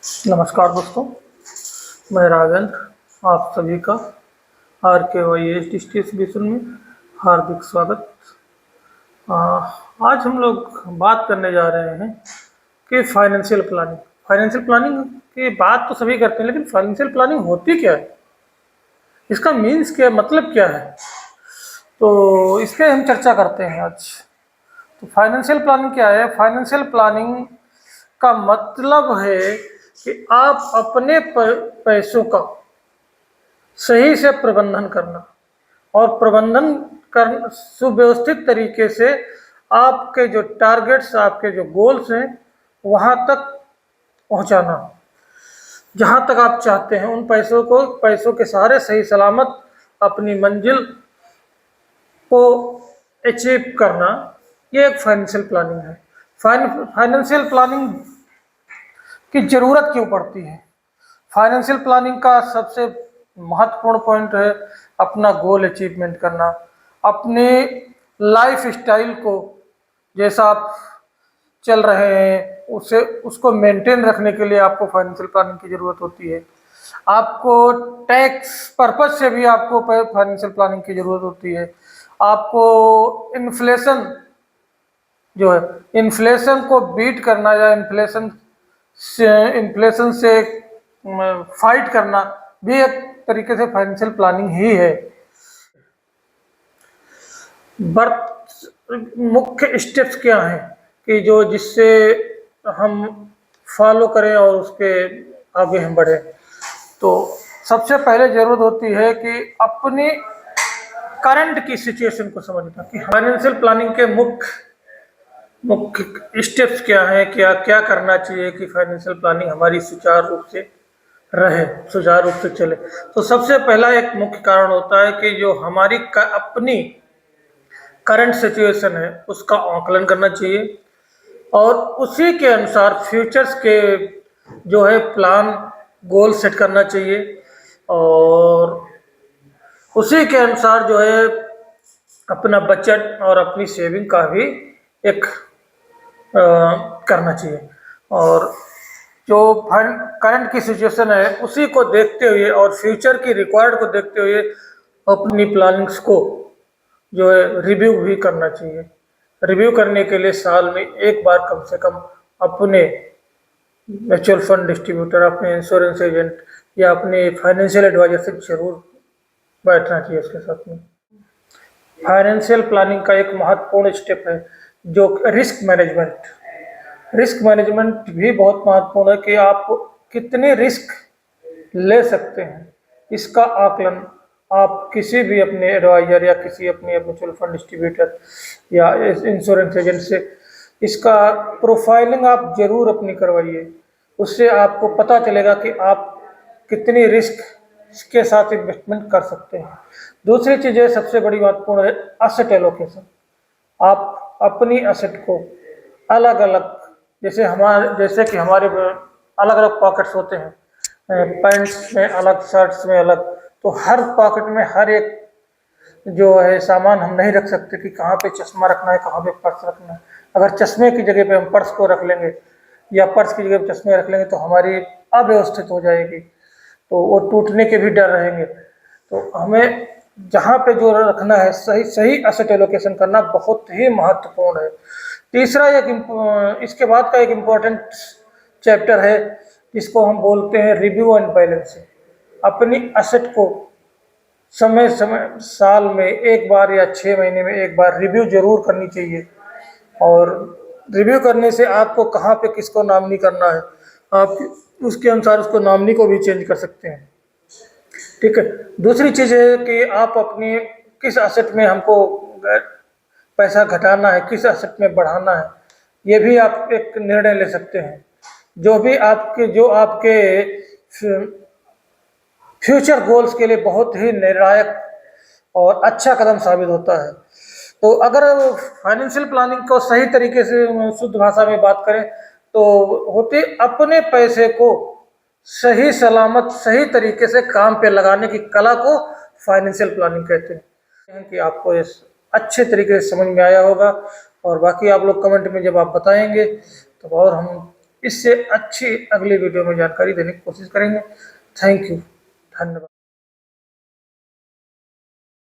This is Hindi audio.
नमस्कार दोस्तों, मैं राघवेंद्र आप सभी का RKYS डिस्ट्रीब्यूशन में हार्दिक स्वागत। आ, आज हम लोग बात करने जा रहे हैं कि फाइनेंशियल प्लानिंग की बात तो सभी करते हैं, लेकिन फाइनेंशियल प्लानिंग होती क्या है, इसका मीन्स क्या, मतलब क्या है, तो इस पर हम चर्चा करते हैं आज। तो फाइनेंशियल प्लानिंग क्या है? फाइनेंशियल प्लानिंग का मतलब है कि आप अपने पैसों का सही से प्रबंधन करना और प्रबंधन कर सुव्यवस्थित तरीके से आपके जो टारगेट्स, आपके जो गोल्स हैं, वहाँ तक पहुँचाना। जहाँ तक आप चाहते हैं उन पैसों के सहारे सही सलामत अपनी मंजिल को अचीव करना, ये एक फाइनेंशियल प्लानिंग है। फाइनेंशियल प्लानिंग की ज़रूरत क्यों पड़ती है? फाइनेंशियल प्लानिंग का सबसे महत्वपूर्ण पॉइंट है अपना गोल अचीवमेंट करना। अपने लाइफ स्टाइल को, जैसा आप चल रहे हैं, उसको मेंटेन रखने के लिए आपको फाइनेंशियल प्लानिंग की ज़रूरत होती है। आपको टैक्स पर्पज से भी आपको फाइनेंशियल प्लानिंग की ज़रूरत होती है। आपको इन्फ्लेशन को बीट करना या इन्फ्लेशन से फाइट करना भी एक तरीके से फाइनेंशियल प्लानिंग ही है। मुख्य स्टेप्स क्या हैं कि जिससे हम फॉलो करें और उसके आगे हम बढ़े? तो सबसे पहले ज़रूरत होती है कि अपनी करंट की सिचुएशन को समझना कि फाइनेंशियल प्लानिंग के मुख्य स्टेप्स क्या हैं, क्या करना चाहिए कि फाइनेंशियल प्लानिंग हमारी सुचारू रूप से चले। तो सबसे पहला एक मुख्य कारण होता है कि जो हमारी अपनी करंट सिचुएशन है उसका आकलन करना चाहिए और उसी के अनुसार फ्यूचर्स के जो है प्लान, गोल सेट करना चाहिए और उसी के अनुसार जो है अपना बजट और अपनी सेविंग का भी एक करना चाहिए। और जो करंट की सिचुएशन है उसी को देखते हुए और फ्यूचर की रिक्वायर्ड को देखते हुए अपनी प्लानिंग्स को जो है रिव्यू भी करना चाहिए। रिव्यू करने के लिए साल में एक बार कम से कम अपने म्यूचुअल फंड डिस्ट्रीब्यूटर, अपने इंश्योरेंस एजेंट या अपने फाइनेंशियल एडवाइजर से जरूर बैठना चाहिए उसके साथ में। फाइनेंशियल प्लानिंग का एक महत्वपूर्ण स्टेप है जो रिस्क मैनेजमेंट भी बहुत महत्वपूर्ण है कि आप कितने रिस्क ले सकते हैं, इसका आकलन आप किसी भी अपने एडवाइजर या किसी अपने म्यूचुअल फंड डिस्ट्रीब्यूटर या इंश्योरेंस एजेंट से इसका प्रोफाइलिंग आप जरूर अपनी करवाइए। उससे आपको पता चलेगा कि आप कितनी रिस्क के साथ इन्वेस्टमेंट कर सकते हैं। दूसरी चीज़ है, सबसे बड़ी महत्वपूर्ण है एसेट एलोकेशन। आप अपनी एसेट को अलग अलग, जैसे कि हमारे अलग अलग पॉकेट्स होते हैं, पैंट्स में अलग, शर्ट्स में अलग, तो हर पॉकेट में हर एक जो है सामान हम नहीं रख सकते कि कहाँ पे चश्मा रखना है, कहाँ पे पर्स रखना है। अगर चश्मे की जगह पे हम पर्स को रख लेंगे या पर्स की जगह पे चश्मे रख लेंगे तो हमारी अव्यवस्थित हो जाएगी, तो वो टूटने के भी डर रहेंगे। तो हमें जहाँ पे जो रखना है सही एसेट एलोकेशन करना बहुत ही महत्वपूर्ण है। तीसरा इसके बाद का एक इम्पोर्टेंट चैप्टर है जिसको हम बोलते हैं रिव्यू एंड बैलेंसिंग। अपनी एसेट को समय साल में एक बार या 6 महीने में एक बार रिव्यू जरूर करनी चाहिए और रिव्यू करने से आपको कहाँ पे किसको नॉमिनी करना है, आप उसके अनुसार उसको नॉमिनी को भी चेंज कर सकते हैं। ठीक है। दूसरी चीज़ है कि आप अपनी किस एसेट में हमको पैसा घटाना है, किस एसेट में बढ़ाना है, ये भी आप एक निर्णय ले सकते हैं जो आपके फ्यूचर गोल्स के लिए बहुत ही निर्णायक और अच्छा कदम साबित होता है। तो अगर फाइनेंशियल प्लानिंग को सही तरीके से शुद्ध भाषा में बात करें तो होते अपने पैसे को सही सलामत सही तरीके से काम पे लगाने की कला को फाइनेंशियल प्लानिंग कहते हैं। कि आपको इस अच्छे तरीके से समझ में आया होगा और बाकी आप लोग कमेंट में जब आप बताएंगे तो और हम इससे अच्छी अगली वीडियो में जानकारी देने की कोशिश करेंगे। थैंक यू, धन्यवाद।